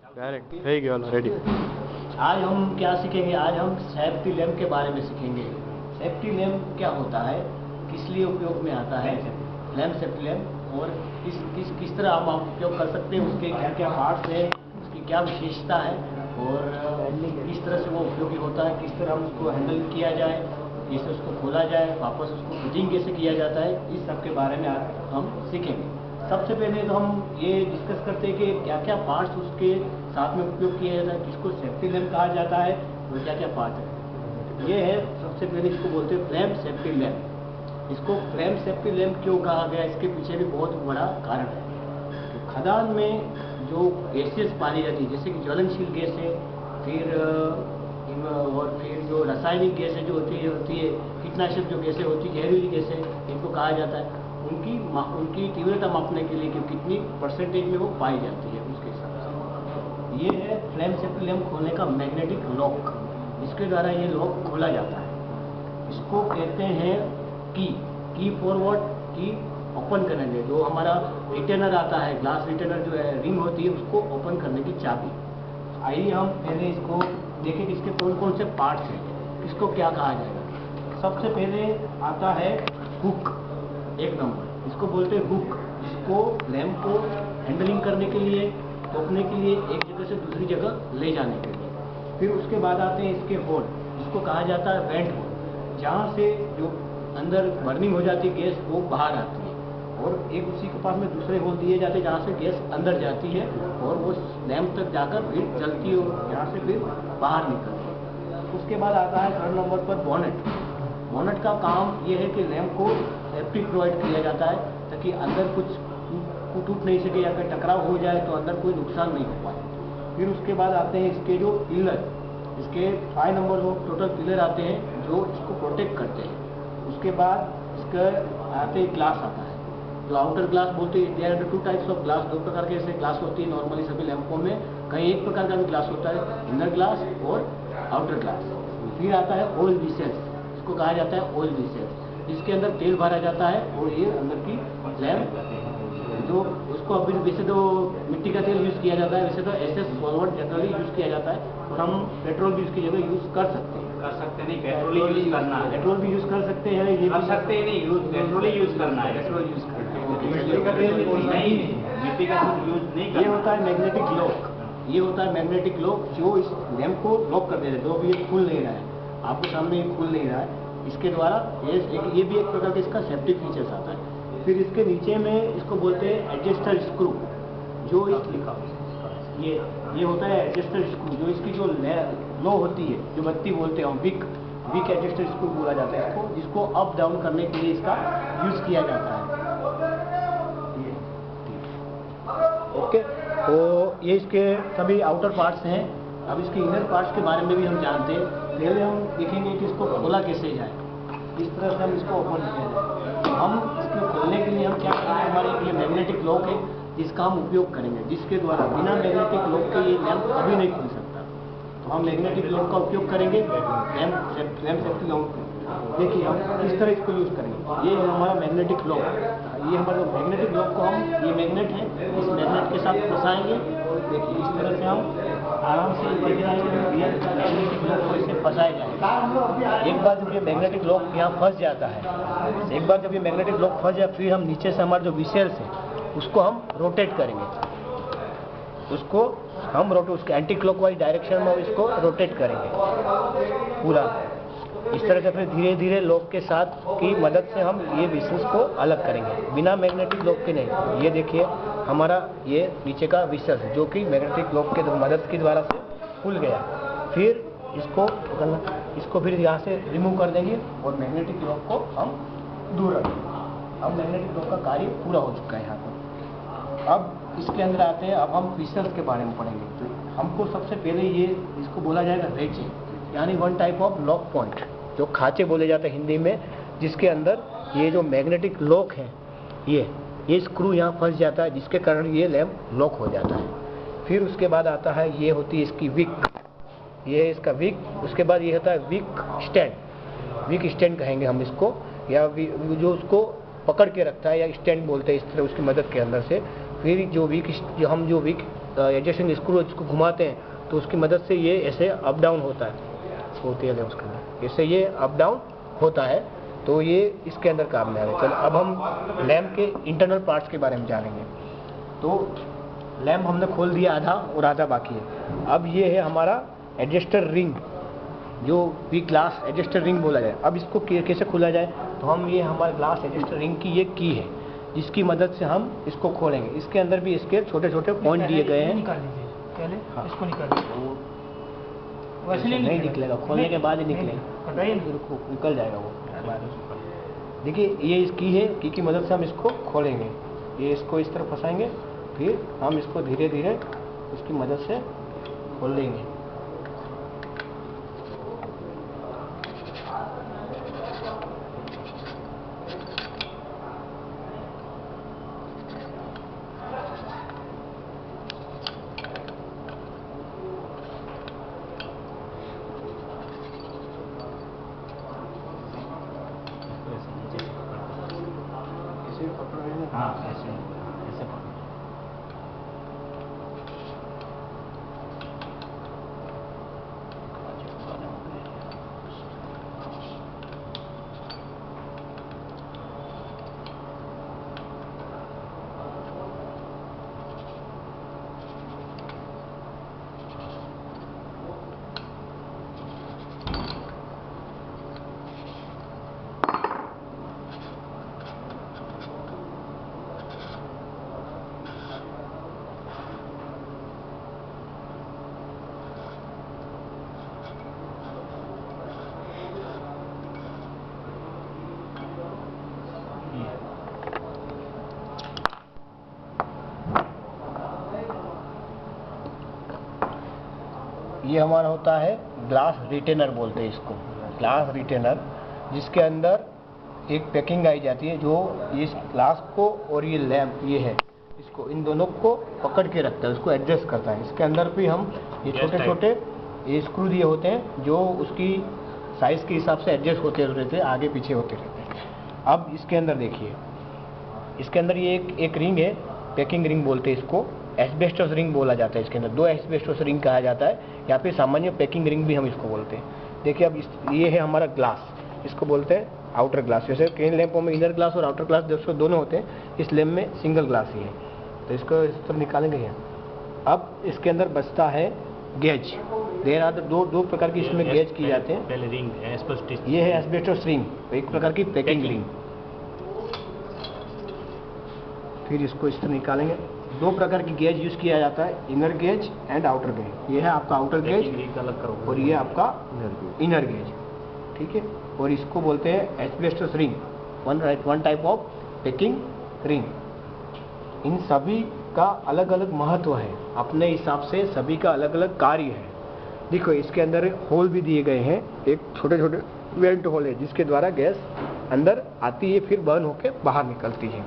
Direct है गया already. आज हम क्या सीखेंगे? आज हम सेफ्टी लैम्प के बारे में सीखेंगे। सेफ्टी लैम्प क्या होता है, किस लिए उपयोग में आता है लैम्प, सेफ्टी लैम्प, और किस तरह हम उपयोग कर सकते हैं, उसके क्या क्या पार्ट्स हैं, उसकी क्या विशेषता है, और किस तरह से वो उपयोगी होता है, किस तरह हम उसको हैंडल किया जाए, कैसे उसको खोला जाए, वापस उसको फिटिंग कैसे किया जाता है, इस सब के बारे में आज हम सीखेंगे। सबसे पहले तो हम ये डिस्कस करते हैं कि क्या क्या पार्ट्स उसके साथ में उपयोग किया जाता है, किसको सेफ्टी लैम्प कहा जाता है और क्या क्या पार्ट है। ये है सबसे पहले, इसको बोलते हैं फ्लेम सेफ्टी लैम्प। इसको फ्लेम सेफ्टी लैम्प क्यों कहा गया, इसके पीछे भी बहुत बड़ा कारण है। तो खदान में जो गैसेस पाई जाती है, जैसे कि ज्वलनशील गैस है, फिर जो रासायनिक गैसें जो होती है, कीटनाशक जो गैसें होती है, जहरीली गैसें, इनको कहा जाता है। उनकी तीव्रता मापने के लिए कि कितनी परसेंटेज में वो पाई जाती है, उसके हिसाब से। ये है फ्लेम सेफ्टी लैम्प खोलने का मैग्नेटिक लॉक। इसके द्वारा ये लॉक खोला जाता है। इसको कहते हैं की फॉरवर्ड, की ओपन करने के, जो हमारा रिटेनर आता है, ग्लास रिटेनर जो है, रिंग होती है, उसको ओपन करने की चाबी। आइए हम पहले इसको देखें कि इसके कौन कौन से पार्ट्स हैं, किसको क्या कहा जाएगा। सबसे पहले आता है हुक, एक नंबर, इसको बोलते हैं हुक, जिसको लैम्प को हैंडलिंग करने के लिए, रोकने के लिए, एक जगह से दूसरी जगह ले जाने के लिए। फिर उसके बाद आते हैं इसके होल, जिसको कहा जाता है वेंट होल, जहाँ से जो अंदर बर्निंग हो जाती है गैस, वो बाहर आती है, और एक उसी के पास में दूसरे होल दिए जाते हैं जहाँ से गैस अंदर जाती है और वो लैम्प तक जाकर फिर जलती है और यहाँ से फिर बाहर निकलती है। उसके बाद आता है थर्ड नंबर पर बोनेट। बोनेट का काम ये है कि लैम्प को सेफ्टी प्रोवाइड किया जाता है, ताकि अंदर कुछ टूट नहीं सके या कोई टकराव हो जाए तो अंदर कोई नुकसान नहीं हो पाए। फिर उसके बाद आते हैं इसके जो पिलर, इसके 5 नंबर जो टोटल पिलर आते हैं जो इसको प्रोटेक्ट करते हैं। उसके बाद इसका आते ग्लास आता है, जो आउटर ग्लास बोलते हैं। There are 2 types of glass, 2 प्रकार के ऐसे ग्लास होती है नॉर्मली सभी लैंपों में। कहीं एक प्रकार का भी ग्लास होता है, इनर ग्लास और आउटर ग्लास। फिर आता है ऑयल विसेल्स, इसको कहा जाता है ऑयल विसेल्स, इसके अंदर तेल भरा जाता है और ये अंदर की लैम्प जो उसको अभी वैसे तो मिट्टी का तेल यूज़ किया जाता है, वैसे तो एसएस सॉल्वेंट जनरली यूज़ किया जाता है, और हम पेट्रोल भी उसकी जगह यूज़ कर सकते हैं। नहीं, पेट्रोल यूज करना है। पेट्रोल भी यूज़ कर सकते हैं, ये कर सकते हैं नहीं, पेट्रोल ही यूज करना है। पेट्रोल यूज़ करते हैं। मिट्टी का तेल नहीं, मिट्टी का तेल यूज नहीं करना। ये होता है मैग्नेटिक लॉक, ये होता है मैग्नेटिक लॉक, जो इस लैम्प को लॉक कर देते हैं। तो अभी ये खुल नहीं रहा है, आपके सामने ये खुल नहीं रहा है, इसके द्वारा ये भी एक प्रकार का इसका सेफ्टी फीचर्स आता है। फिर इसके नीचे में इसको बोलते हैं एडजस्टर स्क्रू, जो इस लिखा ये होता है एडजस्टर स्क्रू, जो इसकी जो लो होती है, जो बत्ती बोलते हैं, विक एडजस्टर स्क्रू बोला जाता है इसको, जिसको अप डाउन करने के लिए इसका यूज किया जाता है। ओके, तो ये इसके सभी आउटर पार्ट्स हैं। अब इसके इनर पार्ट्स के बारे में भी हम जानते हैं। पहले हम देखेंगे कि इसको खोला कैसे जाए, इस तरह से हम इसको ओपन किया जाए। हम इसको खोलने के लिए हम क्या करेंगे, हमारे लिए मैग्नेटिक लॉक है जिसका हम उपयोग करेंगे, जिसके द्वारा बिना मैग्नेटिक लॉक के ये लैम्प कभी नहीं खुल सकता। तो हम मैग्नेटिक लॉक का उपयोग करेंगे लैम्प सेफ्टी लॉक। देखिए हम किस तरह इसको यूज़ करेंगे। ये है हमारा मैग्नेटिक लॉक, ये हमारा मैग्नेटिक लॉक को हम, ये मैग्नेट है, इस मैग्नेट के साथ फंसाएंगे। देखिए इस तरह से हम आराम से मैग्नेटिक लॉक को इसे फंसाया जाएगा। एक बार जब ये मैग्नेटिक लॉक यहाँ फंस जाता है, एक बार जब ये मैग्नेटिक लॉक फंस जाए, फिर हम नीचे से हमारे जो विसेल्स है उसको हम रोटेट करेंगे, उसके एंटी क्लॉकवाइज डायरेक्शन में इसको रोटेट करेंगे पूरा। इस तरह से फिर धीरे धीरे लॉक के साथ की मदद से हम ये विसेल्स को अलग करेंगे, बिना मैग्नेटिक लॉक के नहीं। ये देखिए हमारा ये नीचे का विसेल्स जो कि मैग्नेटिक लॉक के मदद के द्वारा से खुल गया। फिर इसको फिर यहाँ से रिमूव कर देंगे और मैग्नेटिक लॉक को हम दूर रखेंगे। अब मैग्नेटिक लॉक का कार्य पूरा हो चुका है यहाँ पर। अब इसके अंदर आते हैं, अब हम विसेल्स के बारे में पढ़ेंगे। तो हमको सबसे पहले ये इसको बोला जाएगा रेचे, यानी one type of lock point, जो खांचे बोले जाते हैं हिंदी में, जिसके अंदर ये जो मैग्नेटिक लॉक है ये स्क्रू यहाँ फंस जाता है, जिसके कारण ये लैम्प लॉक हो जाता है। फिर उसके बाद आता है, ये होती है इसकी विक, ये है इसका विक। उसके बाद ये होता है विक स्टैंड कहेंगे हम इसको, या जो उसको पकड़ के रखता है, या स्टैंड बोलते हैं इस तरह, उसकी मदद के अंदर से। फिर जो विक एडजस्टिंग स्क्रू इसको घुमाते हैं तो उसकी मदद से ये ऐसे अप डाउन होता है, वो तेल है उसके अंदर, इससे ये अप डाउन होता है। तो ये इसके अंदर काम में आ गया। चलो अब हम लैम्प के इंटरनल पार्ट्स के बारे में जानेंगे। तो लैम्प हमने खोल दिया आधा और आधा बाकी है। अब ये है हमारा एडजस्टर रिंग, जो भी ग्लास एडजस्टर रिंग बोला जाए। अब इसको कैसे खोला जाए, तो हम ये हमारे ग्लास एडजस्टर रिंग की ये की है जिसकी मदद से हम इसको खोलेंगे। इसके अंदर भी इसके छोटे छोटे पॉइंट दिए गए हैं। निकाल लीजिए पहले। हाँ। इसको निकाल लीजिए। वैसे नहीं निकलेगा, खोलने के बाद ही निकलेगा, निकल जाएगा वो। देखिए ये इसकी है, की मदद से हम इसको खोलेंगे। ये इसको इस तरह फंसाएंगे, फिर हम इसको धीरे धीरे इसकी मदद से खोल लेंगे। हाँ ऐसे ऐसे पकड़ो। ये हमारा होता है ग्लास रिटेनर बोलते हैं इसको, ग्लास रिटेनर, जिसके अंदर एक पैकिंग आई जाती है जो इस ग्लास को और ये लैंप ये है इसको, इन दोनों को पकड़ के रखता है, उसको एडजस्ट करता है। इसके अंदर भी हम ये छोटे छोटे ये स्क्रू दिए होते हैं जो उसकी साइज के हिसाब से एडजस्ट होते रहते हैं, आगे पीछे होते रहते हैं। अब इसके अंदर देखिए, इसके अंदर ये एक रिंग है, पैकिंग रिंग बोलते हैं इसको, एस्बेस्टोस रिंग बोला जाता है। इसके अंदर 2 एस्बेस्टोस रिंग कहा जाता है, या फिर सामान्य पैकिंग रिंग भी हम इसको बोलते हैं। देखिए अब ये है हमारा ग्लास, इसको बोलते हैं आउटर ग्लास। जैसे कई लैंपों में इनर ग्लास और आउटर ग्लास दोनों होते हैं, इस लैंप में सिंगल ग्लास ही है। तो इसको इस तरह निकालेंगे यहाँ। अब इसके अंदर बचता है गेज। देर आर दो प्रकार की इसमें गेज की जाते हैं। पहले रिंग ये है एस्बेस्टोस रिंग, एक प्रकार की पैकिंग रिंग। फिर इसको इस तरह निकालेंगे। 2 प्रकार की गेज यूज किया जाता है, inner gaze and outer gauge. ये है आपका आउटर गेज अलग करो और ये आपका इनर गेज, ठीक है। और इसको बोलते हैं asbestos ring, one type of packing ring. इन सभी का अलग अलग महत्व है, अपने हिसाब से सभी का अलग अलग कार्य है। देखो इसके अंदर होल भी दिए गए हैं, एक छोटे छोटे वेंट होल है जिसके द्वारा गैस अंदर आती है, फिर बर्न होकर बाहर निकलती है।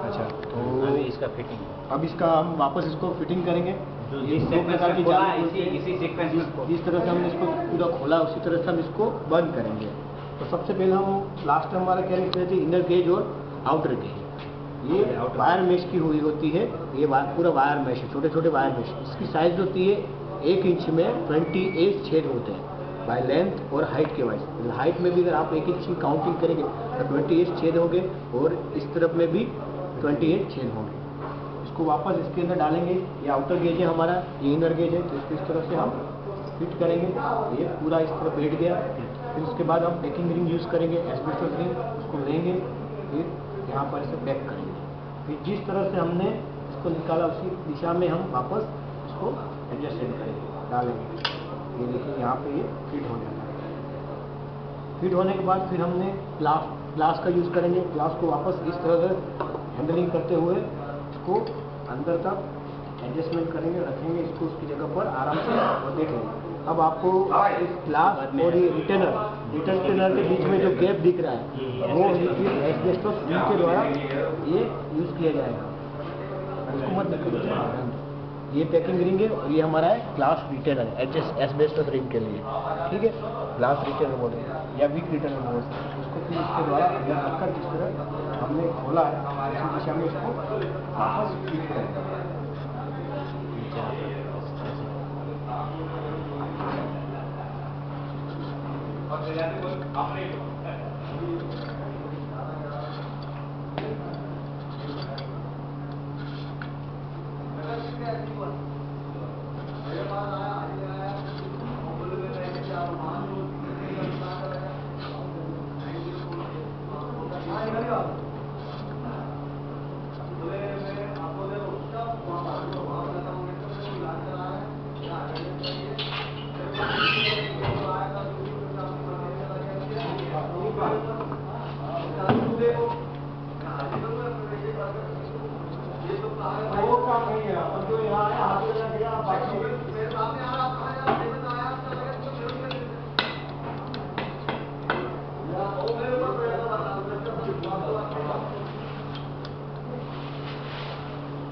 अच्छा, तो इसका फिटिंग, अब इसका हम वापस इसको फिटिंग करेंगे। ये 2 प्रकार की जाली इसी सीक्वेंस में जिस तरह से हमने इसको पूरा खोला उसी तरह से हम इसको बंद करेंगे। तो सबसे पहले हम लास्ट टाइम हमारा क्या लिख रहे थे, इनर गेज और आउटर गेज। ये वायर मेश की हुई होती है, ये पूरा वायर मेश है, छोटे छोटे वायर मेश। इसकी साइज होती है 1 इंच में 28 छेद होते हैं बाय लेंथ और हाइट के वाइज। हाइट में भी अगर आप 1 इंच की काउंटिंग करेंगे तो 28 छेद होंगे और इस तरफ में भी 28 छेद होंगे। इसको वापस इसके अंदर डालेंगे। ये आउटर गेज है हमारा, ये इनर गेज है, तो इसको इस तरह से हम फिट करेंगे। ये पूरा इस तरह बैठ गया। फिर उसके बाद हम पैकिंग रिंग यूज़ करेंगे, एस्बेस्टोस रिंग, उसको लेंगे, फिर यहाँ पर इसे पैक करेंगे। फिर जिस तरह से हमने इसको निकाला उसी दिशा में हम वापस इसको एडजस्टमेंट करेंगे, डालेंगे। ये देखिए यहाँ पे ये फिट हो जाता है। फिट होने के बाद फिर हमने ग्लास का यूज़ करेंगे। ग्लास को वापस इस तरह से हैंडलिंग करते हुए इसको अंदर तक एडजस्टमेंट करेंगे, रखेंगे इसको उसकी जगह पर आराम से और देखेंगे। अब आपको इस ग्लास और ये रिटेनर के बीच में जो गैप दिख रहा है वो एस्बेस्टोस रिंग के द्वारा ये यूज़ किया जाएगा। इसको मत निकालो। ये पैकिंग रिंग है और ये हमारा है ग्लास रिटेनर एस्बेस्टस रिंग के लिए, ठीक है, ग्लास रिटेनर बोलेंगे या वीक रिटेनर बोलते हैं उसको। फिर इसके द्वारा अंदर रखकर जिस तरह हमने खोला है उसी दिशा में इसको वापस फिट करेंगे।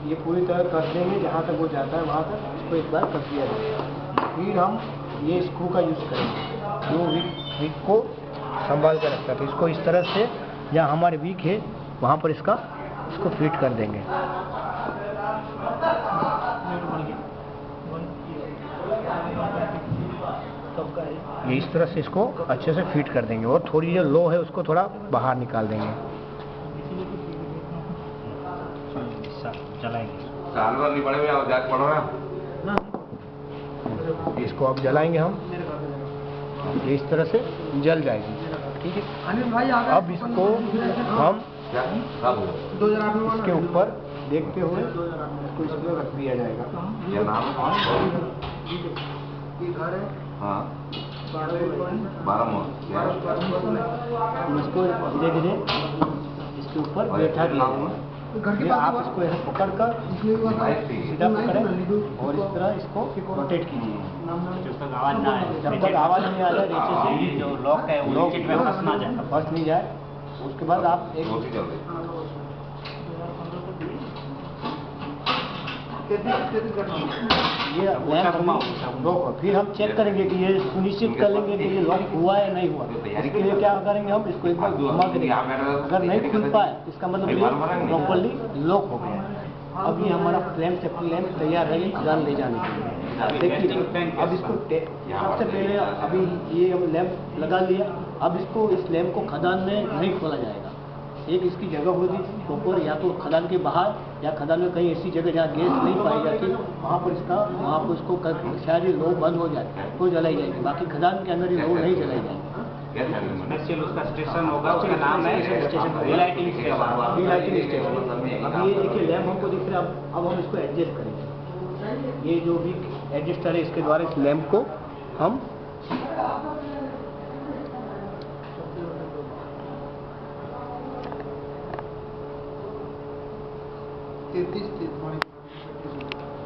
ये पूरी तरह कस देंगे, जहाँ तक वो जाता है वहाँ तक इसको एक बार कस दिया जाएगा। फिर हम ये स्क्रू का यूज़ करेंगे जो विक को संभाल कर रखता है। तो इसको इस तरह से जहाँ हमारे विक है वहाँ पर इसको फिट कर देंगे। ये इस तरह से इसको अच्छे से फिट कर देंगे और थोड़ी जो लो है उसको थोड़ा बाहर निकाल देंगे। इसको अब जलाएंगे हम, ये इस तरह से जल जाएगी, ठीक है। अब इसको हम इसके ऊपर देखते हुए इसको इसमें रख दिया जाएगा। इसको धीरे धीरे इसके ऊपर बैठा दिया जाएगा। फिर आप इसको ऐसे पकड़कर सीधा पकड़ें और इस तरह इसको रोटेट कीजिए जब तक आवाज ना आए, जब तक आवाज नहीं आ जाए, नीचे से जो लॉक है वो लॉक में फंस ना जाए। फंस नहीं जाए। उसके बाद आप एक ये लॉक, फिर हम चेक करेंगे कि ये सुनिश्चित कर लेंगे कि ये लॉक हुआ है नहीं हुआ। इसके लिए क्या करेंगे, हम इसको एक बार घुमा के देखेंगे। अगर नहीं खुल पाए इसका मतलब ये प्रॉपर्ली लॉक हो गया है। अब ये हमारा फ्लेम सेफ्टी लैंप तैयार है ये खदान ले जाने के लिए। देखिए अब इसको सबसे पहले अभी ये हम लैंप लगा लिया। अब इसको इस लैंप को खदान में नहीं खोला जाएगा। एक इसकी जगह होगी प्रॉपर, या तो खदान के बाहर या खदान में कहीं ऐसी जगह जहाँ गैस नहीं पाई जाती वहाँ पर इसको शायद ये लो बंद हो जाए तो जलाई जाएगी। बाकी खदान के अंदर ये लो नहीं जलाई जाएगी। उसका स्टेशन होगा, उसका नाम है रीलाइटिंग स्टेशन। अब ये देखिए लैंप हमको दिख रहा है। अब हम इसको एडजस्ट करेंगे। ये जो भी एडजस्टर है इसके द्वारा इस लैंप को हम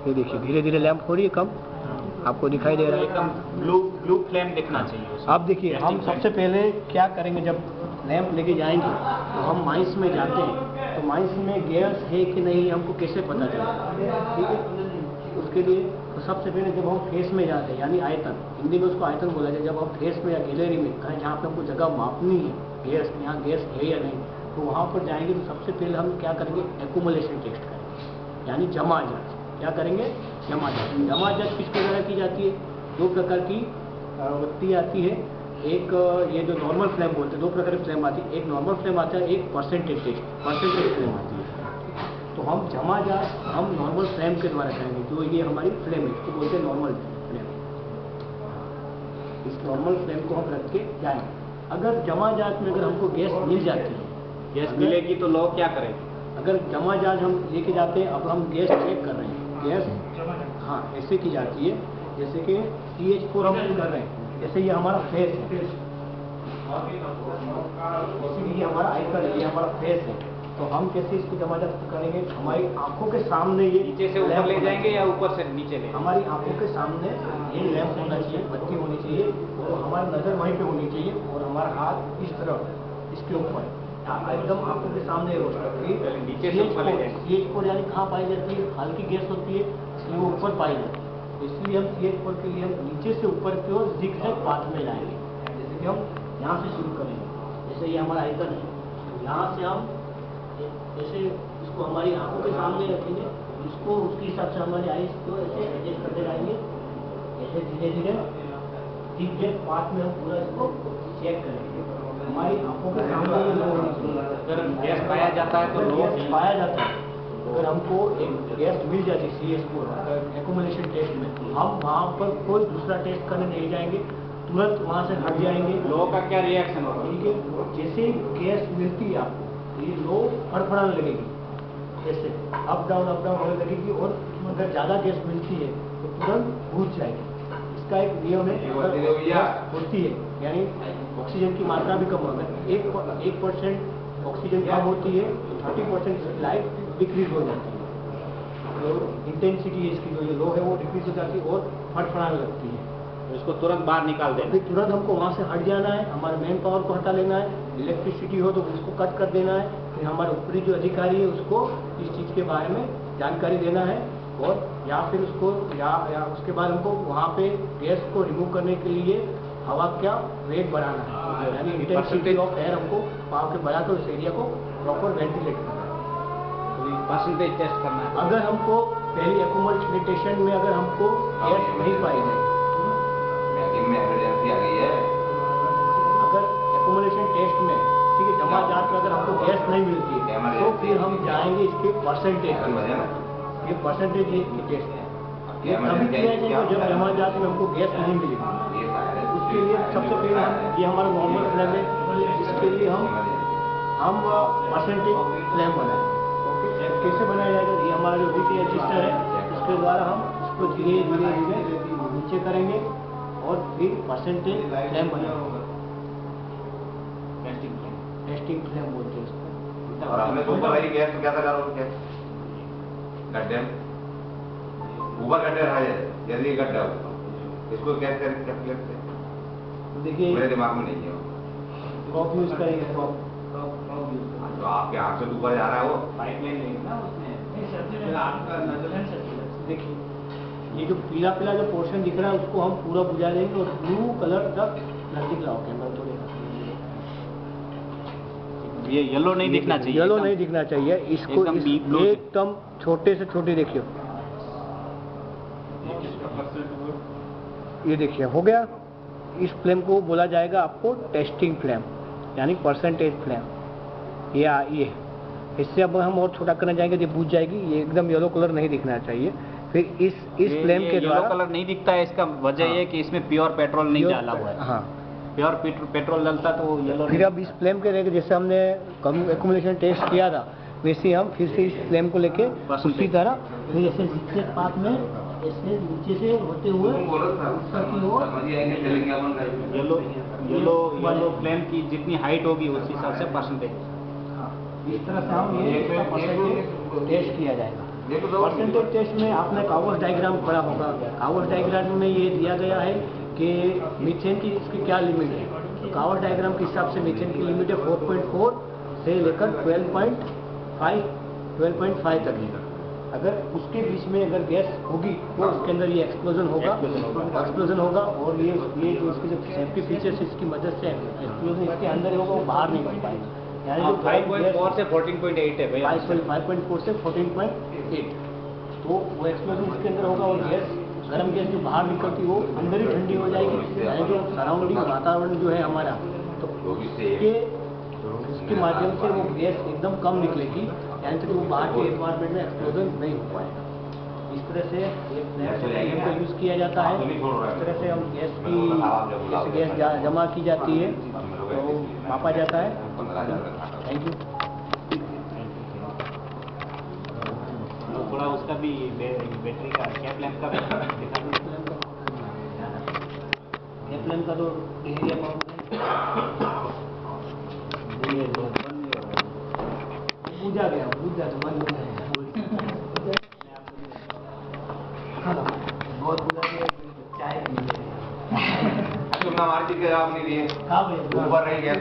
ये देखिए धीरे धीरे लैंप हो रही है कम, आपको दिखाई दे रहा है। एकदम ब्लू फ्लेम दिखना चाहिए। अब देखिए हम सबसे पहले क्या करेंगे, जब लैंप लेके जाएंगे तो हम माइंस में जाते हैं तो माइंस में गैस है कि नहीं हमको कैसे पता चलेगा, ठीक है। उसके लिए तो सबसे पहले जब हम फेस में जाते हैं यानी आयतन, हिंदी में उसको आयतन बोला जाए, जब हम फेस में या गैलरी में कहीं जहाँ पे हमको जगह मापनी है गैस, यहाँ गैस है या नहीं, तो वहाँ पर जाएंगे तो सबसे पहले हम क्या करेंगे, एक्यूमुलेशन टेस्ट करेंगे यानी जमा जांच। क्या करेंगे, जमा जांच। जमा जांच किसके द्वारा की जाती है, दो प्रकार की बत्ती आती है। एक ये जो नॉर्मल फ्लेम बोलते हैं, दो प्रकार की फ्लेम आती है। एक नॉर्मल फ्लेम आता है, एक परसेंटेज फ्लेम आती है। तो हम जमा जांच हम नॉर्मल फ्लेम के द्वारा करेंगे। जो ये हमारी फ्लेम है इसको बोलते हैं नॉर्मल फ्लेम। इस नॉर्मल फ्लेम को हम रख के जाएंगे। अगर जमा जांच में अगर हमको गैस मिल जाती है, गैस मिलेगी तो लोग क्या करेंगे। अगर जमा जांच हम लेके जाते हैं, अब हम गैस चेक कर रहे हैं, गैस हाँ ऐसे की जाती है जैसे कि CH4 हम कर रहे हैं। जैसे ये हमारा फेस है, जैसे ये हमारा आइकन है, ये हमारा फेस है। तो हम कैसे इसकी जमा जांच करेंगे, हमारी आंखों के सामने ये नीचे से ऊपर ले जाएंगे या ऊपर से नीचे ले, हमारी आंखों के सामने ये लैंप होना चाहिए, बत्ती होनी चाहिए और हमारी नज़र वहीं पे होनी चाहिए और हमारा हाथ इस तरह इसके ऊपर एकदम आंखों के सामने रोशनी होगी। नीचे से ऊपर ले जाएंगे। CH4 यानी कहाँ पाई जाती है? हल्की गैस होती है, इसलिए वो ऊपर पाई जाती है। इसलिए हम CH4 के लिए हम नीचे से ऊपर की ओर ज़िगज़ैग पाथ में जाएंगे। जैसे कि हम यहाँ से शुरू करेंगे, जैसे ये हमारा आइकन है, यहाँ से हम जैसे इसको हमारी आंखों के सामने रखेंगे, इसको उसके हिसाब से हमारी आइज को ऐसे एडजस्ट करते जाएंगे। ऐसे धीरे धीरे ज़िगज़ैग पाथ में हम पूरा इसको चेक करेंगे। हमारी आंखों के सामने ये लो होनी चाहिए। अगर गैस पाया जाता है तो अगर लो गैस पाया जाता है, अगर हमको एक गैस मिल जाती है CH4 एक्यूमुलेशन टेस्ट में, तो हम वहाँ पर कोई दूसरा टेस्ट करने नहीं जाएंगे, तुरंत वहाँ से हट जाएंगे। लो का क्या रिएक्शन होगा? ठीक है, जैसे गैस मिलती है आपको, ये लो फड़फड़ाने लगेगी, ऐसे अप डाउन होने लगेगी, और अगर ज़्यादा गैस मिलती है तो तुरंत बुझ जाएगी। इसका एक नियम है, अगर गैस होती है यानी ऑक्सीजन की मात्रा भी कम होगा, 1% ऑक्सीजन कम होती है तो 30% लाइट डिक्रीज हो जाती है। तो इंटेंसिटी इसकी जो लो है वो डिक्रीज हो जाती है और फड़फड़ाने लगती है। तो इसको तुरंत बाहर निकाल देना। फिर तुरंत हमको वहाँ से हट जाना है, हमारे मेन पावर को हटा लेना है। इलेक्ट्रिसिटी हो तो उसको कट कर देना है। फिर हमारे ऊपरी जो अधिकारी है उसको इस चीज़ के बारे में जानकारी देना है, और या फिर उसको या उसके बाद हमको वहाँ पे गैस को रिमूव करने के लिए हवा का वेग बढ़ाना है, यानी इंटेंसिटी ऑफ एयर हमको पावर के बढ़ाकर उस एरिया को प्रॉपर वेंटिलेट करना है। परसेंटेज टेस्ट करना है। अगर हमको पहली एक्यूमुलेशन में अगर हमको गैस नहीं पाई जाए, इमरजेंसी आ गई है। अगर एक्यूमुलेशन टेस्ट में ठीक है जमा जात में अगर हमको गैस नहीं मिलती है, तो फिर हम जाएंगे इसके परसेंटेज, ये परसेंटेज की टेस्ट है। ये तभी किया जाएगा जब जमा जात में हमको गैस नहीं मिलेगी। उसके लिए सबसे पहले हम ये हमारा नॉर्मल फ्लैम है, इसके लिए हम परसेंटेज फ्लैम बनाएंगे। ओके, तो कैसे बनाया जाएगा? ये हमारा जो बीटी रजिस्टर है, इसके द्वारा हम इसको धीरे धीरे नीचे करेंगे और फिर परसेंटेज फ्लैम बनाएंगे। टेस्टिंग फ्लैम बोलते हैं इसको। और हमने ऊपर वाली गैस तो क्या था करो, गड्ढे ऊपर गड्ढे रहा है, यदि ये गड्ढा हो इसको गैस क्या लगते हैं? देखिए मेरे दिमाग में नहीं है। क्रॉप यूज करेंगे, क्रॉप तो आपके हाथ से ऊपर जा रहा है वो पाइपलाइन नहीं ना उसमें। देखिए ये जो पीला पीला जो पोर्शन दिख रहा है उसको हम पूरा बुझा देंगे, और ब्लू कलर तक नजदीक लाओ कैमरा थोड़े। ये येलो नहीं दिखना चाहिए। येलो नहीं दिखना चाहिए, इसको एकदम deep blue से। एकदम छोटे से छोटे देखिए, ये देखिए हो गया। इस फ्लेम को बोला जाएगा आपको टेस्टिंग फ्लेम, यानी परसेंटेज फ्लेम। ये इससे अब हम और छोटा करना चाहेंगे तो बुझ जाएगी। ये एकदम येलो कलर नहीं दिखना चाहिए। फिर इस फ्लेम के द्वारा येलो कलर नहीं दिखता है, इसका वजह ये है कि इसमें प्योर पेट्रोल नहीं डाला हुआ है। हाँ, प्योर पेट्रोल डलता तो वो येलो। फिर अब इस फ्लेम के लेके जैसे हमने एक्यूमुलेशन टेस्ट किया था, वैसे हम फिर से इस फ्लेम को लेके उसी तरह फिर ऐसे नीचे पाथ में ऐसे नीचे से होते हुए ऊपर की ओर येलो फ्लेम की जितनी हाइट होगी उस हिसाब से परसेंटेज। इस तरह से हम ये परसेंटेज टेस्ट किया जाएगा। परसेंटेज टेस्ट में आपने कावर्स डायग्राम पढ़ा होगा। कावर्स डायग्राम में ये दिया गया है कि मीथेन की इसकी क्या लिमिट है। तो कावर्स डायग्राम के हिसाब से मीथेन की लिमिट है 4.4 से लेकर 12.5 तक है। अगर उसके बीच में अगर गैस होगी तो उसके अंदर ये एक्सप्लोजन होगा और ये जो इसके जो सेफ्टी फीचर्स इसकी मदद से एक्सप्लोजन इसके अंदर ही होगा, वो बाहर नहीं हो पाएगा। यानी जो 5.4 से 14.8 है भैया। 5.4 से 14.8, तो वो एक्सप्लोजन इसके अंदर होगा और गैस गर्म गैस जो बाहर निकलती वो अंदर ही ठंडी हो जाएगी। यानी जो सराउंडिंग वातावरण जो है हमारा, तो इसके माध्यम से वो गैस एकदम कम निकलेगी, यानी कि वो बाहर के एनवायरमेंट में एक्सप्लोजन नहीं हो पाएगा। इस तरह से एक फ्लेम का यूज़ किया जाता है। इस तरह से हम गैस जमा की जाती है तो मापा जाता है। Thank you. थोड़ा उसका भी बैटरी का कैप लैंप का कैप लैंप का तो पूजा गया बंद हो गया। बहुत पूजा गया, चाय पी मार्केट के जवाब नहीं दिए। हाँ भैया ऊपर रही गैस